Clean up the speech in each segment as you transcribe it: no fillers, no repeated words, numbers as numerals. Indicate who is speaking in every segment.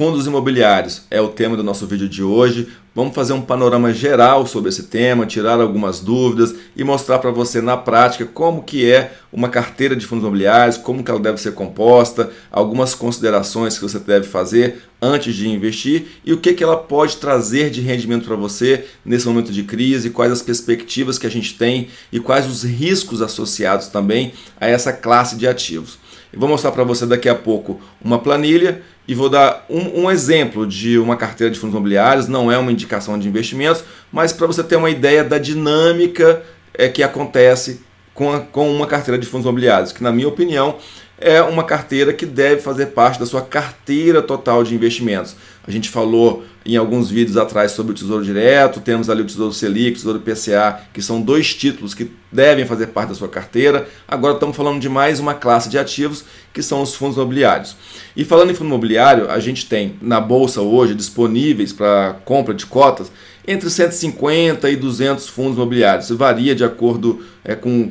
Speaker 1: Fundos imobiliários é o tema do nosso vídeo de hoje. Vamos fazer um panorama geral sobre esse tema, tirar algumas dúvidas e mostrar para você na prática como que é uma carteira de fundos imobiliários, como que ela deve ser composta, algumas considerações que você deve fazer antes de investir e o que que ela pode trazer de rendimento para você nesse momento de crise, quais as perspectivas que a gente tem e quais os riscos associados também a essa classe de ativos. Eu vou mostrar para você daqui a pouco uma planilha e vou dar um exemplo de uma carteira de fundos imobiliários, não é uma indicação de investimentos, mas para você ter uma ideia da dinâmica que acontece com uma carteira de fundos imobiliários, que na minha opinião é uma carteira que deve fazer parte da sua carteira total de investimentos. A gente falou em alguns vídeos atrás sobre o Tesouro Direto, temos ali o Tesouro Selic, o Tesouro IPCA, que são dois títulos que devem fazer parte da sua carteira. Agora estamos falando de mais uma classe de ativos, que são os fundos imobiliários. E falando em fundo imobiliário, a gente tem na Bolsa hoje disponíveis para compra de cotas entre 150 e 200 fundos imobiliários. Isso varia de acordo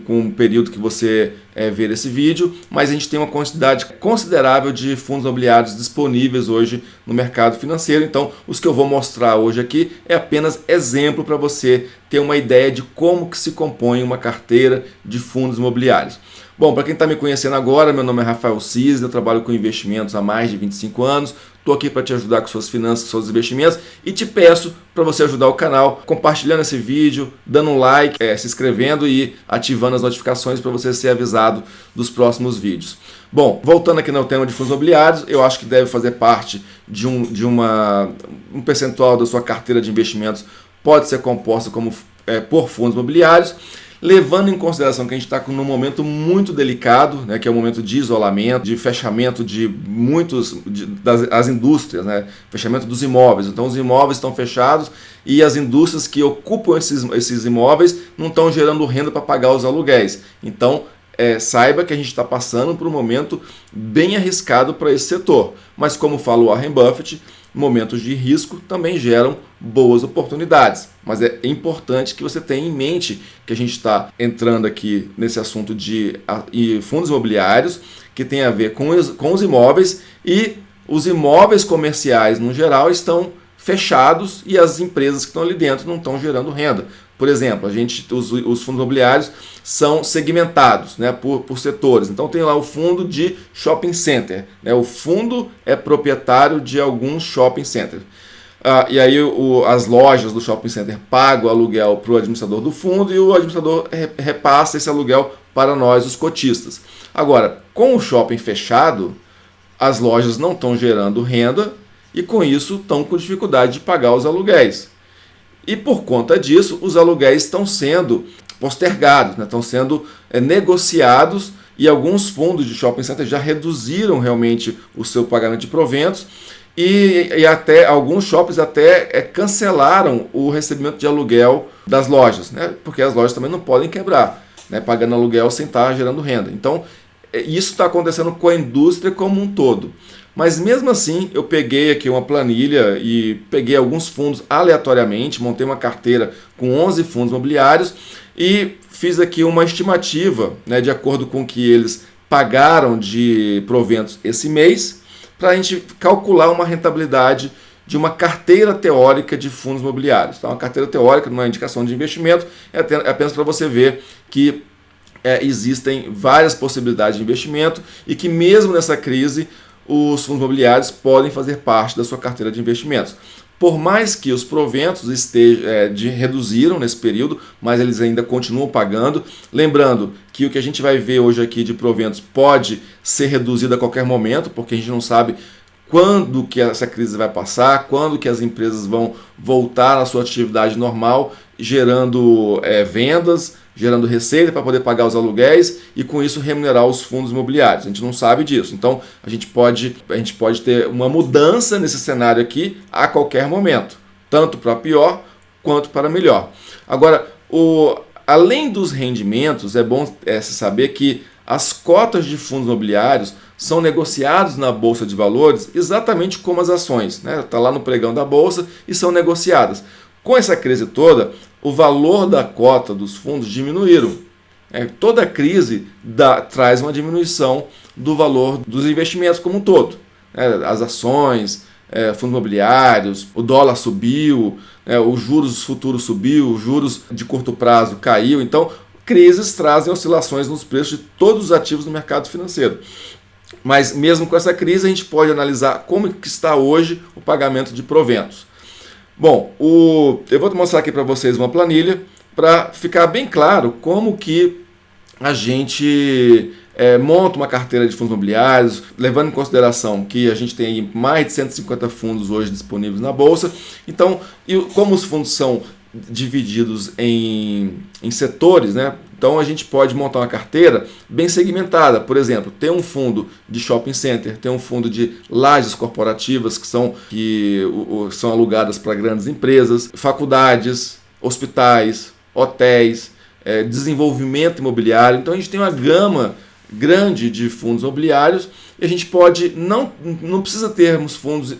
Speaker 1: com o período que você ver esse vídeo, mas a gente tem uma quantidade considerável de fundos imobiliários disponíveis hoje no mercado financeiro. Então, os que eu vou mostrar hoje aqui é apenas exemplo para você ter uma ideia de como que se compõe uma carteira de fundos imobiliários. Bom, para quem está me conhecendo agora, meu nome é Rafael Cisne, eu trabalho com investimentos há mais de 25 anos, estou aqui para te ajudar com suas finanças, com seus investimentos e te peço para você ajudar o canal compartilhando esse vídeo, dando um like, se inscrevendo e ativando as notificações para você ser avisado dos próximos vídeos. Bom, voltando aqui no tema de fundos imobiliários, eu acho que deve fazer parte de um percentual da sua carteira de investimentos pode ser composta por fundos imobiliários, levando em consideração que a gente está num momento muito delicado, né, que é o momento de isolamento, de fechamento de das indústrias, né, fechamento dos imóveis. Então os imóveis estão fechados e as indústrias que ocupam esses imóveis não estão gerando renda para pagar os aluguéis. Então saiba que a gente está passando por um momento bem arriscado para esse setor. Mas como fala o Warren Buffett, momentos de risco também geram boas oportunidades. Mas é importante que você tenha em mente que a gente está entrando aqui nesse assunto de fundos imobiliários que tem a ver com os imóveis e os imóveis comerciais no geral estão fechados e as empresas que estão ali dentro não estão gerando renda. Por exemplo, os fundos imobiliários são segmentados, né, por setores. Então tem lá o fundo de shopping center, né, o fundo é proprietário de alguns shopping centers. E aí as lojas do shopping center pagam o aluguel para o administrador do fundo e o administrador repassa esse aluguel para nós, os cotistas. Agora, com o shopping fechado, as lojas não estão gerando renda e com isso estão com dificuldade de pagar os aluguéis. E por conta disso, os aluguéis estão sendo postergados, né? Estão sendo negociados e alguns fundos de shopping center já reduziram realmente o seu pagamento de proventos e até alguns shoppings até cancelaram o recebimento de aluguel das lojas, né? Porque as lojas também não podem quebrar, né? Pagando aluguel sem estar gerando renda. Então, isso está acontecendo com a indústria como um todo. Mas mesmo assim, eu peguei aqui uma planilha e peguei alguns fundos aleatoriamente, montei uma carteira com 11 fundos imobiliários e fiz aqui uma estimativa, né, de acordo com o que eles pagaram de proventos esse mês, para a gente calcular uma rentabilidade de uma carteira teórica de fundos imobiliários. Então, uma carteira teórica, não é indicação de investimento, é apenas para você ver que existem várias possibilidades de investimento e que mesmo nessa crise, os fundos imobiliários podem fazer parte da sua carteira de investimentos. Por mais que os proventos reduziram nesse período, mas eles ainda continuam pagando. Lembrando que o que a gente vai ver hoje aqui de proventos pode ser reduzido a qualquer momento, porque a gente não sabe quando que essa crise vai passar, quando que as empresas vão voltar à sua atividade normal, gerando vendas, gerando receita para poder pagar os aluguéis e com isso remunerar os fundos imobiliários. A gente não sabe disso. Então a gente pode ter uma mudança nesse cenário aqui a qualquer momento, tanto para pior quanto para melhor. Agora, além dos rendimentos, é bom se saber que as cotas de fundos imobiliários são negociados na Bolsa de Valores exatamente como as ações, né? Tá lá no pregão da Bolsa e são negociadas. Com essa crise toda, o valor da cota dos fundos diminuíram. Toda crise traz uma diminuição do valor dos investimentos como um todo. As ações, fundos imobiliários, o dólar subiu, os juros futuros subiu, os juros de curto prazo caiu. Então, crises trazem oscilações nos preços de todos os ativos no mercado financeiro. Mas mesmo com essa crise, a gente pode analisar como que está hoje o pagamento de proventos. Bom, eu vou mostrar aqui para vocês uma planilha para ficar bem claro como que a gente monta uma carteira de fundos imobiliários, levando em consideração que a gente tem aí mais de 150 fundos hoje disponíveis na Bolsa. Então, como os fundos são divididos em setores, né? Então a gente pode montar uma carteira bem segmentada. Por exemplo, tem um fundo de shopping center, tem um fundo de lajes corporativas que são alugadas para grandes empresas, faculdades, hospitais, hotéis, desenvolvimento imobiliário. Então a gente tem uma gama grande de fundos imobiliários e a gente pode, não precisa termos fundos,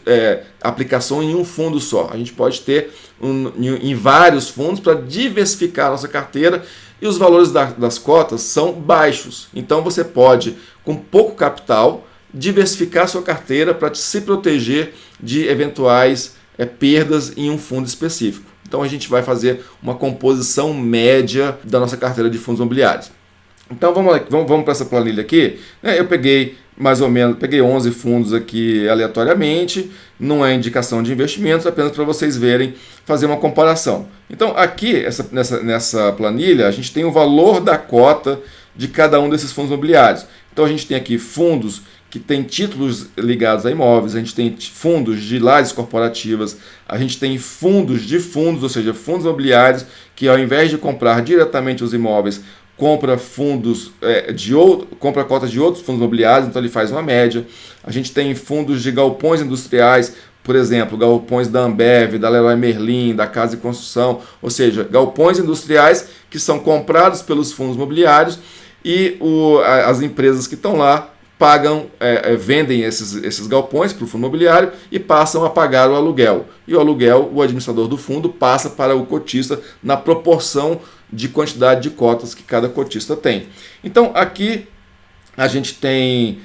Speaker 1: aplicação em um fundo só. A gente pode ter em vários fundos para diversificar a nossa carteira e os valores das cotas são baixos. Então você pode, com pouco capital, diversificar a sua carteira para se proteger de eventuais perdas em um fundo específico. Então a gente vai fazer uma composição média da nossa carteira de fundos imobiliários. Então vamos para essa planilha aqui. Eu peguei mais ou menos, 11 fundos aqui aleatoriamente, não é indicação de investimentos, apenas para vocês verem, fazer uma comparação. Então aqui, nessa planilha, a gente tem o valor da cota de cada um desses fundos imobiliários. Então a gente tem aqui fundos que têm títulos ligados a imóveis, a gente tem fundos de lajes corporativas, a gente tem fundos de fundos, ou seja, fundos imobiliários que ao invés de comprar diretamente os imóveis, compra cotas de outros fundos imobiliários, então ele faz uma média. A gente tem fundos de galpões industriais, por exemplo, galpões da Ambev, da Leroy Merlin, da Casa de Construção, ou seja, galpões industriais que são comprados pelos fundos imobiliários e as empresas que estão lá vendem esses galpões para o fundo imobiliário e passam a pagar o aluguel. E o aluguel, o administrador do fundo passa para o cotista na proporção de quantidade de cotas que cada cotista tem. Então aqui a gente tem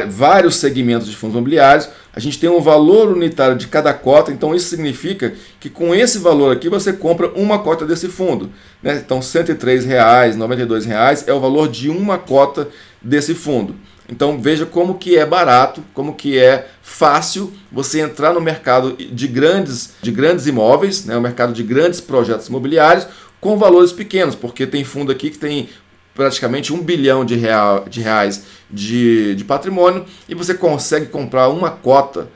Speaker 1: vários segmentos de fundos imobiliários, a gente tem um valor unitário de cada cota, então isso significa que com esse valor aqui você compra uma cota desse fundo, né? Então R$ 103,00, R$ 92,00 é o valor de uma cota desse fundo. Então veja como que é barato, como que é fácil você entrar no mercado de grandes imóveis, né? O mercado de grandes projetos imobiliários com valores pequenos, porque tem fundo aqui que tem praticamente R$ 1 bilhão de patrimônio e você consegue comprar uma cota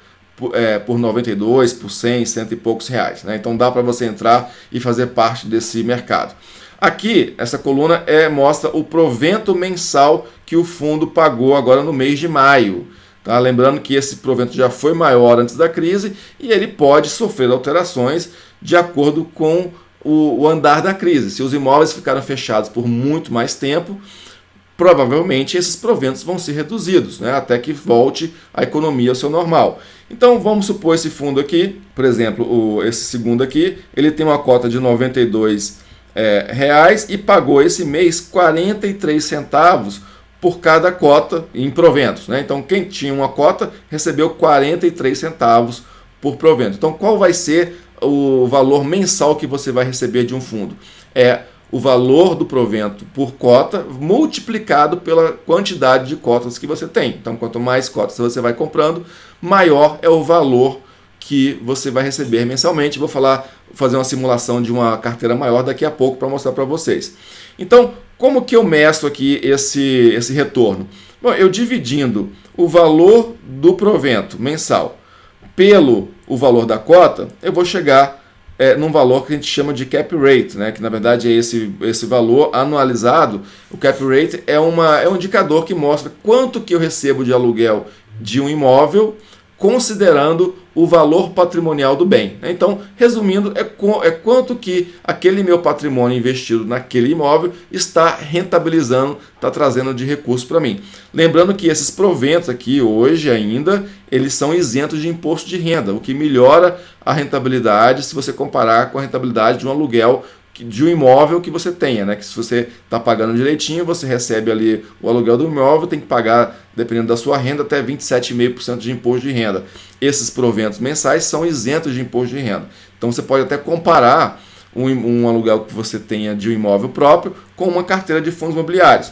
Speaker 1: por 92, por 100, cento e poucos reais, né? Então dá para você entrar e fazer parte desse mercado. Aqui, essa coluna mostra o provento mensal que o fundo pagou agora no mês de maio. Tá? Lembrando que esse provento já foi maior antes da crise e ele pode sofrer alterações de acordo com o andar da crise. Se os imóveis ficaram fechados por muito mais tempo, provavelmente esses proventos vão ser reduzidos, né, até que volte a economia ao seu normal. Então vamos supor esse fundo aqui, por exemplo, esse segundo aqui, ele tem uma cota de R$ 92 reais e pagou esse mês 43 centavos por cada cota em proventos, né? Então quem tinha uma cota recebeu 43 centavos por provento. Então qual vai ser o valor mensal que você vai receber de um fundo? É o valor do provento por cota multiplicado pela quantidade de cotas que você tem. Então, quanto mais cotas você vai comprando, maior é o valor que você vai receber mensalmente. Vou fazer uma simulação de uma carteira maior daqui a pouco para mostrar para vocês. Então, como que eu mestro aqui esse retorno? Bom, eu dividindo o valor do provento mensal pelo o valor da cota, eu vou chegar num valor que a gente chama de cap rate, né? Que na verdade é esse valor anualizado. O cap rate é um indicador que mostra quanto que eu recebo de aluguel de um imóvel, considerando o valor patrimonial do bem. Então, resumindo, é quanto que aquele meu patrimônio investido naquele imóvel está rentabilizando, está trazendo de recurso para mim. Lembrando que esses proventos aqui, hoje ainda, eles são isentos de imposto de renda, o que melhora a rentabilidade se você comparar com a rentabilidade de um aluguel de um imóvel que você tenha, né? Que se você está pagando direitinho, você recebe ali o aluguel do imóvel, tem que pagar, dependendo da sua renda, até 27,5% de imposto de renda. Esses proventos mensais são isentos de imposto de renda. Então você pode até comparar um aluguel que você tenha de um imóvel próprio com uma carteira de fundos imobiliários.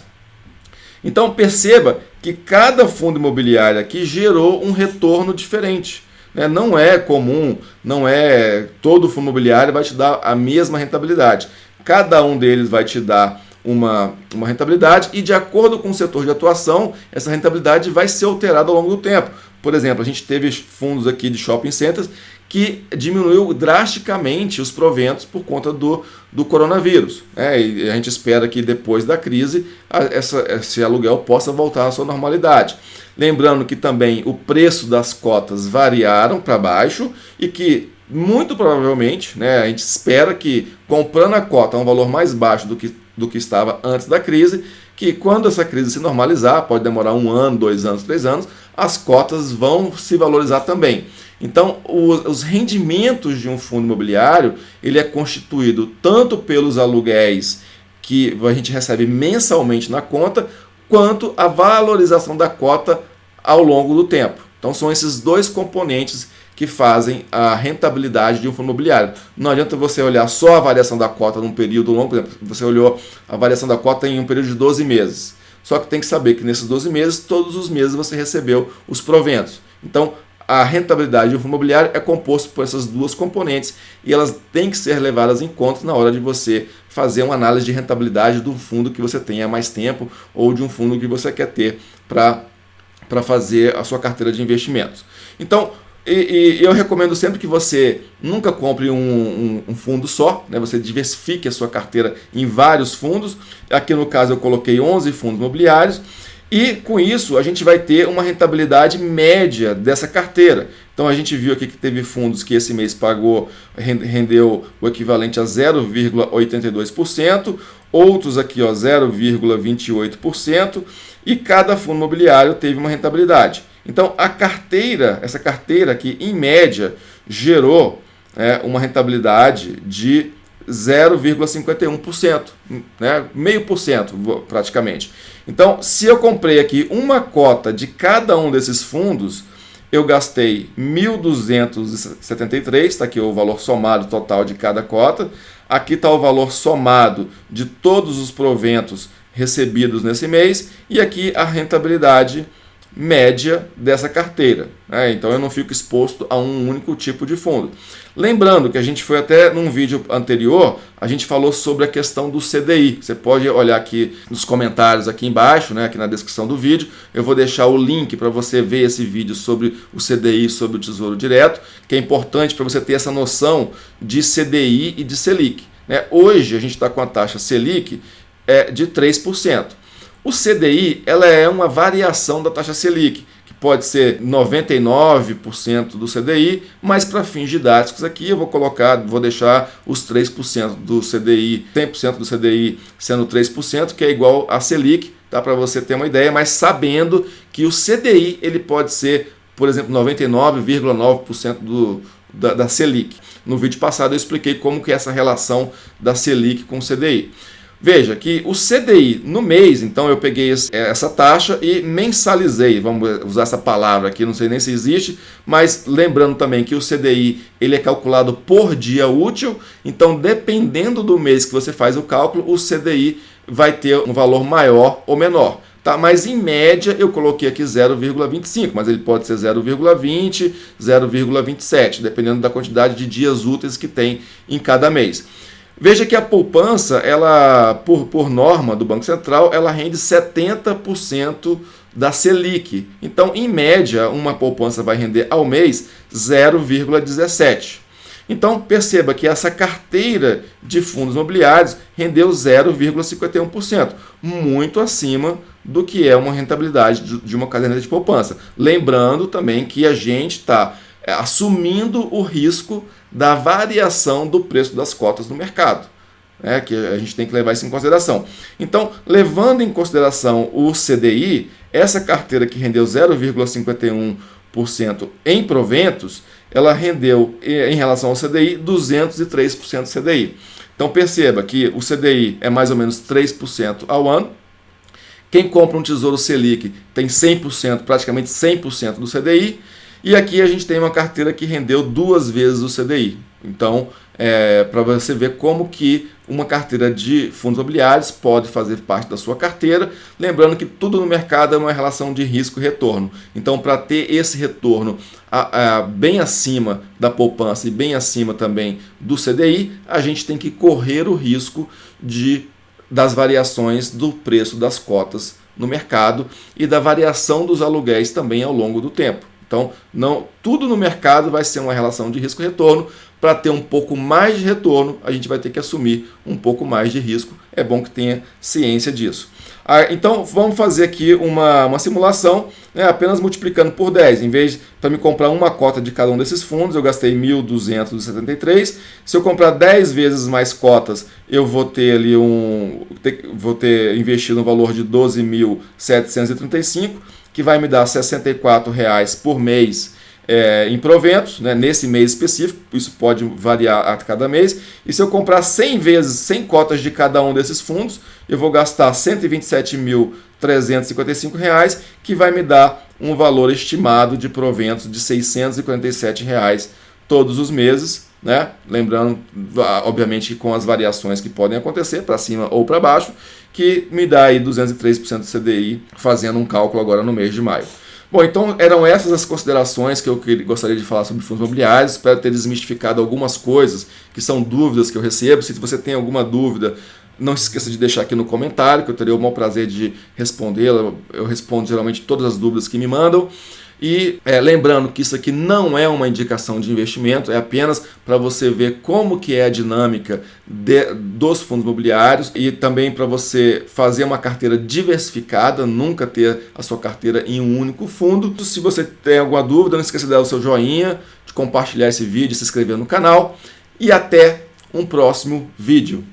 Speaker 1: Então perceba que cada fundo imobiliário aqui gerou um retorno diferente. Não é comum, não é todo fundo imobiliário vai te dar a mesma rentabilidade. Cada um deles vai te dar uma rentabilidade e de acordo com o setor de atuação, essa rentabilidade vai ser alterada ao longo do tempo. Por exemplo, a gente teve fundos aqui de shopping centers que diminuiu drasticamente os proventos por conta do coronavírus. E a gente espera que depois da crise esse aluguel possa voltar à sua normalidade. Lembrando que também o preço das cotas variaram para baixo e que muito provavelmente, a gente espera que comprando a cota a um valor mais baixo do que estava antes da crise, que quando essa crise se normalizar, pode demorar 1 ano, 2 anos, 3 anos, as cotas vão se valorizar também. Então, os rendimentos de um fundo imobiliário, ele é constituído tanto pelos aluguéis que a gente recebe mensalmente na conta, quanto a valorização da cota ao longo do tempo. Então, são esses dois componentes que fazem a rentabilidade de um fundo imobiliário. Não adianta você olhar só a variação da cota num período longo, por exemplo, você olhou a variação da cota em um período de 12 meses. Só que tem que saber que nesses 12 meses, todos os meses você recebeu os proventos. Então, a rentabilidade de um fundo imobiliário é composto por essas duas componentes e elas têm que ser levadas em conta na hora de você fazer uma análise de rentabilidade do fundo que você tenha mais tempo ou de um fundo que você quer ter para fazer a sua carteira de investimentos. Então, eu recomendo sempre que você nunca compre um fundo só, você diversifique a sua carteira em vários fundos. Aqui no caso eu coloquei 11 fundos imobiliários. E com isso a gente vai ter uma rentabilidade média dessa carteira. Então a gente viu aqui que teve fundos que esse mês rendeu o equivalente a 0,82%, outros aqui 0,28%, e cada fundo imobiliário teve uma rentabilidade. Então essa carteira aqui em média gerou uma rentabilidade de 0,51%, meio por cento praticamente. Então, se eu comprei aqui uma cota de cada um desses fundos, eu gastei 1.273, está aqui o valor somado total de cada cota, aqui está o valor somado de todos os proventos recebidos nesse mês e aqui a rentabilidade média dessa carteira. Então eu não fico exposto a um único tipo de fundo. Lembrando que a gente foi até num vídeo anterior, a gente falou sobre a questão do CDI. Você pode olhar aqui nos comentários aqui embaixo, aqui na descrição do vídeo. Eu vou deixar o link para você ver esse vídeo sobre o CDI, sobre o Tesouro Direto, que é importante para você ter essa noção de CDI e de Selic. Hoje a gente está com a taxa Selic de 3%. O CDI ela é uma variação da taxa Selic, que pode ser 99% do CDI, mas para fins didáticos aqui eu vou deixar os 3% do CDI, 100% do CDI sendo 3%, que é igual a Selic, tá? Para você ter uma ideia, mas sabendo que o CDI ele pode ser, por exemplo, 99,9% da Selic. No vídeo passado eu expliquei como que é essa relação da Selic com o CDI. Veja que o CDI no mês, então eu peguei essa taxa e mensalizei, vamos usar essa palavra aqui, não sei nem se existe, mas lembrando também que o CDI ele é calculado por dia útil, então dependendo do mês que você faz o cálculo, o CDI vai ter um valor maior ou menor. Tá? Mas em média eu coloquei aqui 0,25, mas ele pode ser 0,20, 0,27, dependendo da quantidade de dias úteis que tem em cada mês. Veja que a poupança, ela, por norma do Banco Central, ela rende 70% da Selic. Então, em média, uma poupança vai render ao mês 0,17%. Então, perceba que essa carteira de fundos imobiliários rendeu 0,51%, muito acima do que é uma rentabilidade de uma caderneta de poupança. Lembrando também que a gente está assumindo o risco da variação do preço das cotas no mercado, que a gente tem que levar isso em consideração. Então, levando em consideração o CDI, essa carteira que rendeu 0,51% em proventos, ela rendeu, em relação ao CDI, 203% CDI. Então perceba que o CDI é mais ou menos 3% ao ano. Quem compra um Tesouro Selic tem 100%, praticamente 100% do CDI. E aqui a gente tem uma carteira que rendeu 2 vezes o CDI. Então, para você ver como que uma carteira de fundos imobiliários pode fazer parte da sua carteira. Lembrando que tudo no mercado é uma relação de risco e retorno. Então, para ter esse retorno bem acima da poupança e bem acima também do CDI, a gente tem que correr o risco das variações do preço das cotas no mercado e da variação dos aluguéis também ao longo do tempo. Então, tudo no mercado vai ser uma relação de risco e retorno. Para ter um pouco mais de retorno, a gente vai ter que assumir um pouco mais de risco. É bom que tenha ciência disso. Então, vamos fazer aqui uma simulação, né, apenas multiplicando por 10. Em vez de me comprar uma cota de cada um desses fundos, eu gastei 1.273. Se eu comprar 10 vezes mais cotas, eu vou ter ali investido no valor de 12.735, que vai me dar R$ 64 por mês em proventos, né, nesse mês específico. Isso pode variar a cada mês. E se eu comprar 100 vezes, 100 cotas de cada um desses fundos, eu vou gastar R$ 127.355, que vai me dar um valor estimado de proventos de R$ 647 todos os meses, né? Lembrando, obviamente, com as variações que podem acontecer para cima ou para baixo, que me dá aí 203% do CDI, fazendo um cálculo agora no mês de maio. Bom, então eram essas as considerações que eu gostaria de falar sobre fundos imobiliários. Espero ter desmistificado algumas coisas que são dúvidas que eu recebo. Se você tem alguma dúvida, não se esqueça de deixar aqui no comentário, que eu terei o maior prazer de respondê-la. Eu respondo geralmente todas as dúvidas que me mandam. E lembrando que isso aqui não é uma indicação de investimento, é apenas para você ver como que é a dinâmica dos fundos imobiliários e também para você fazer uma carteira diversificada, nunca ter a sua carteira em um único fundo. Se você tem alguma dúvida, não esqueça de dar o seu joinha, de compartilhar esse vídeo, se inscrever no canal e até um próximo vídeo.